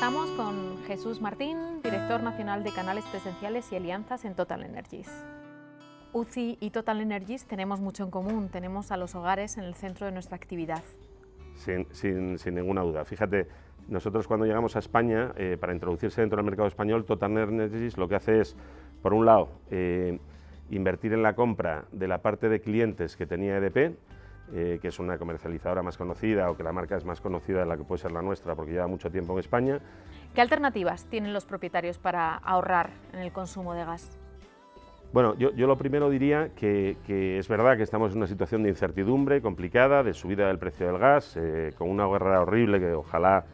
Estamos con Jesús Martín, director nacional de canales presenciales y alianzas en Total Energies. UCI y Total Energies tenemos mucho en común, tenemos a los hogares en el centro de nuestra actividad. Sin ninguna duda. Fíjate, nosotros cuando llegamos a España, para introducirse dentro del mercado español, Total Energies lo que hace es, por un lado, invertir en la compra de la parte de clientes que tenía EDP, que es una comercializadora más conocida o que la marca es más conocida de la que puede ser la nuestra porque lleva mucho tiempo en España. ¿Qué alternativas tienen los propietarios para ahorrar en el consumo de gas? Bueno, yo lo primero diría que es verdad que estamos en una situación de incertidumbre complicada, de subida del precio del gas, con una guerra horrible que ojalá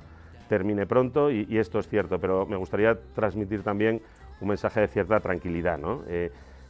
termine pronto y esto es cierto, pero me gustaría transmitir también un mensaje de cierta tranquilidad, ¿no?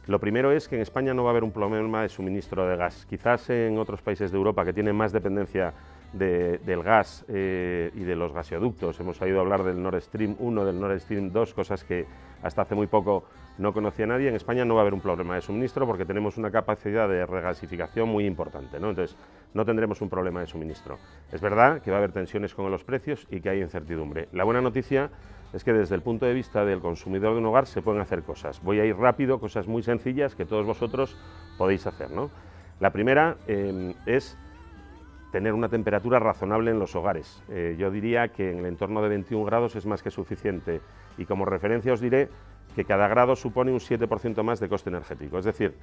Lo primero es que en España no va a haber un problema de suministro de gas. Quizás en otros países de Europa que tienen más dependencia del gas y de los gasoductos, hemos oído hablar del Nord Stream 1, del Nord Stream 2, cosas que hasta hace muy poco no conocía nadie. En España no va a haber un problema de suministro porque tenemos una capacidad de regasificación muy importante, ¿no? Entonces no tendremos un problema de suministro. Es verdad que va a haber tensiones con los precios y que hay incertidumbre. La buena noticia es que desde el punto de vista del consumidor de un hogar se pueden hacer cosas. Voy a ir rápido, cosas muy sencillas que todos vosotros podéis hacer, ¿no? La primera es tener una temperatura razonable en los hogares. Yo diría que en el entorno de 21 grados es más que suficiente y como referencia os diré que cada grado supone un 7% más de coste energético. Es decir,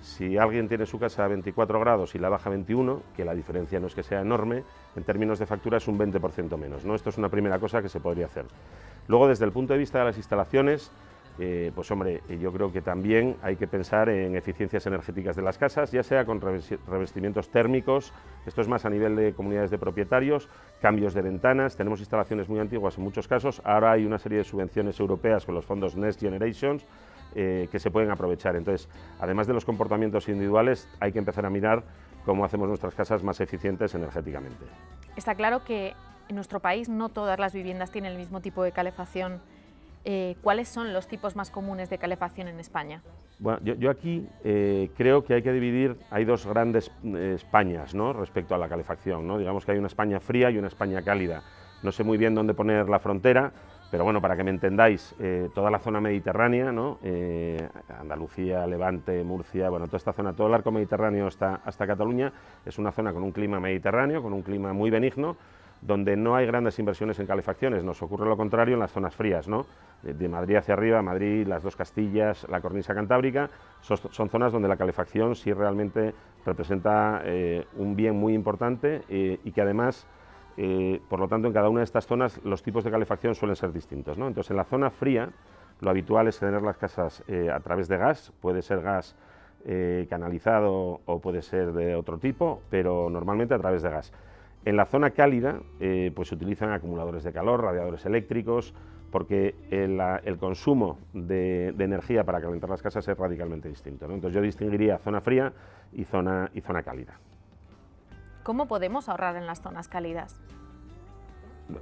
si alguien tiene su casa a 24 grados y la baja a 21, que la diferencia no es que sea enorme, en términos de factura es un 20% menos, ¿no? Esto es una primera cosa que se podría hacer. Luego, desde el punto de vista de las instalaciones, pues hombre, yo creo que también hay que pensar en eficiencias energéticas de las casas, ya sea con revestimientos térmicos, esto es más a nivel de comunidades de propietarios, cambios de ventanas, tenemos instalaciones muy antiguas en muchos casos, ahora hay una serie de subvenciones europeas con los fondos Next Generations que se pueden aprovechar. Entonces, además de los comportamientos individuales, hay que empezar a mirar cómo hacemos nuestras casas más eficientes energéticamente. Está claro que en nuestro país no todas las viviendas tienen el mismo tipo de calefacción. ¿Cuáles son los tipos más comunes de calefacción en España? Bueno, yo aquí creo que hay que dividir, hay dos grandes Españas, ¿no?, respecto a la calefacción, ¿no? Digamos que hay una España fría y una España cálida. No sé muy bien dónde poner la frontera, pero bueno, para que me entendáis, toda la zona mediterránea, ¿no?, Andalucía, Levante, Murcia, bueno, toda esta zona, todo el arco mediterráneo hasta Cataluña, es una zona con un clima mediterráneo, con un clima muy benigno, donde no hay grandes inversiones en calefacciones. Nos ocurre lo contrario en las zonas frías, ¿no? De Madrid hacia arriba, Madrid, las dos Castillas, la cornisa cantábrica, son zonas donde la calefacción sí realmente representa un bien muy importante y que además, por lo tanto, en cada una de estas zonas los tipos de calefacción suelen ser distintos, ¿no? Entonces, en la zona fría, lo habitual es tener las casas a través de gas, puede ser gas canalizado o puede ser de otro tipo, pero normalmente a través de gas. En la zona cálida pues se utilizan acumuladores de calor, radiadores eléctricos, porque el consumo de energía para calentar las casas es radicalmente distinto, ¿no? Entonces yo distinguiría zona fría y zona cálida. ¿Cómo podemos ahorrar en las zonas cálidas?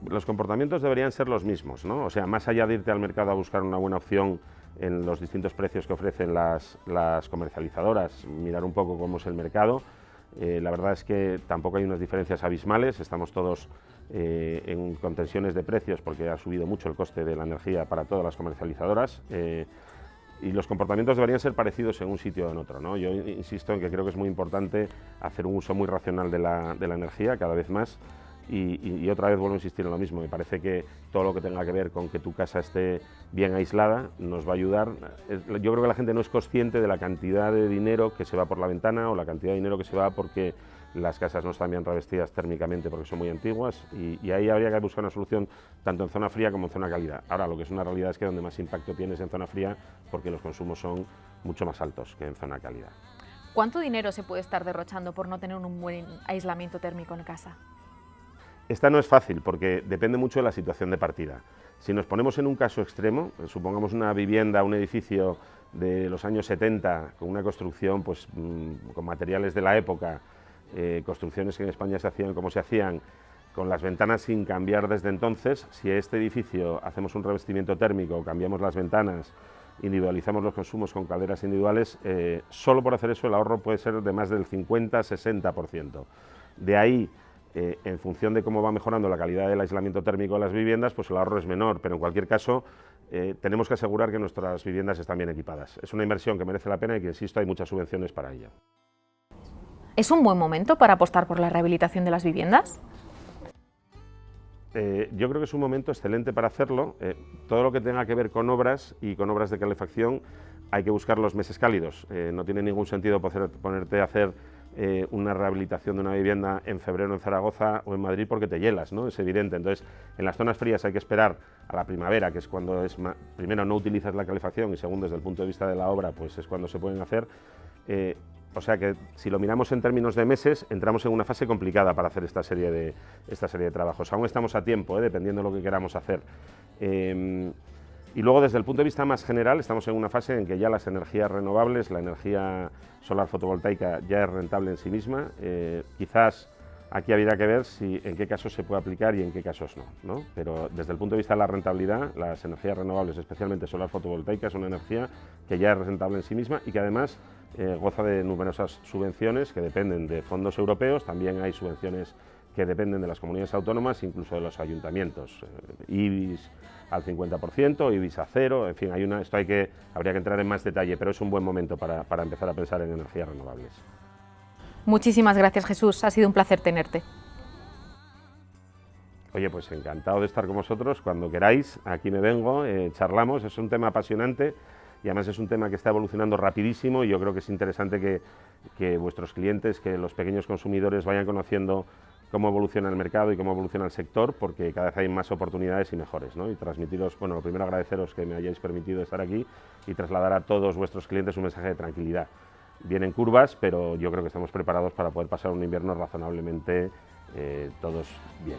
Los comportamientos deberían ser los mismos, ¿no? O sea, más allá de irte al mercado a buscar una buena opción en los distintos precios que ofrecen las comercializadoras, mirar un poco cómo es el mercado. La verdad es que tampoco hay unas diferencias abismales, estamos todos en contenciones de precios porque ha subido mucho el coste de la energía para todas las comercializadoras y los comportamientos deberían ser parecidos en un sitio o en otro, ¿no? Yo insisto en que creo que es muy importante hacer un uso muy racional de la energía cada vez más y otra vez vuelvo a insistir en lo mismo, me parece que todo lo que tenga que ver con que tu casa esté bien aislada nos va a ayudar. Yo creo que la gente no es consciente de la cantidad de dinero que se va por la ventana o la cantidad de dinero que se va porque las casas no están bien revestidas térmicamente porque son muy antiguas y ahí habría que buscar una solución tanto en zona fría como en zona cálida. Ahora, lo que es una realidad es que donde más impacto tienes en zona fría porque los consumos son mucho más altos que en zona cálida. ¿Cuánto dinero se puede estar derrochando por no tener un buen aislamiento térmico en casa? Esta no es fácil porque depende mucho de la situación de partida. Si nos ponemos en un caso extremo, supongamos una vivienda, un edificio de los años 70 con una construcción pues, con materiales de la época, construcciones que en España se hacían como se hacían, con las ventanas sin cambiar desde entonces, si a este edificio hacemos un revestimiento térmico, cambiamos las ventanas, individualizamos los consumos con calderas individuales, solo por hacer eso el ahorro puede ser de más del 50-60%. De ahí en función de cómo va mejorando la calidad del aislamiento térmico de las viviendas, pues el ahorro es menor, pero en cualquier caso tenemos que asegurar que nuestras viviendas están bien equipadas. Es una inversión que merece la pena y que, insisto, hay muchas subvenciones para ella. ¿Es un buen momento para apostar por la rehabilitación de las viviendas? Yo creo que es un momento excelente para hacerlo. Todo lo que tenga que ver con obras y con obras de calefacción hay que buscar los meses cálidos. No tiene ningún sentido ponerte a hacer una rehabilitación de una vivienda en febrero en Zaragoza o en Madrid porque te hielas, ¿no? Es evidente. Entonces, en las zonas frías hay que esperar a la primavera, que es cuando primero no utilizas la calefacción y segundo, desde el punto de vista de la obra, pues es cuando se pueden hacer. O sea que si lo miramos en términos de meses, entramos en una fase complicada para hacer esta serie de trabajos. Aún estamos a tiempo, dependiendo de lo que queramos hacer. Y luego, desde el punto de vista más general, estamos en una fase en que ya las energías renovables, la energía solar fotovoltaica ya es rentable en sí misma. Quizás aquí habría que ver en qué casos se puede aplicar y en qué casos no. Pero desde el punto de vista de la rentabilidad, las energías renovables, especialmente solar fotovoltaica, es una energía que ya es rentable en sí misma y que además goza de numerosas subvenciones que dependen de fondos europeos. También hay subvenciones que dependen de las comunidades autónomas, incluso de los ayuntamientos. IBIS al 50%, IBIS a 0, en fin, habría que entrar en más detalle, pero es un buen momento para empezar a pensar en energías renovables. Muchísimas gracias, Jesús, ha sido un placer tenerte. Oye, pues encantado de estar con vosotros, cuando queráis, aquí me vengo, charlamos, es un tema apasionante y además es un tema que está evolucionando rapidísimo y yo creo que es interesante que vuestros clientes, que los pequeños consumidores vayan conociendo cómo evoluciona el mercado y cómo evoluciona el sector, porque cada vez hay más oportunidades y mejores, ¿no? Y transmitiros, bueno, lo primero agradeceros que me hayáis permitido estar aquí y trasladar a todos vuestros clientes un mensaje de tranquilidad. Vienen curvas, pero yo creo que estamos preparados para poder pasar un invierno razonablemente todos bien.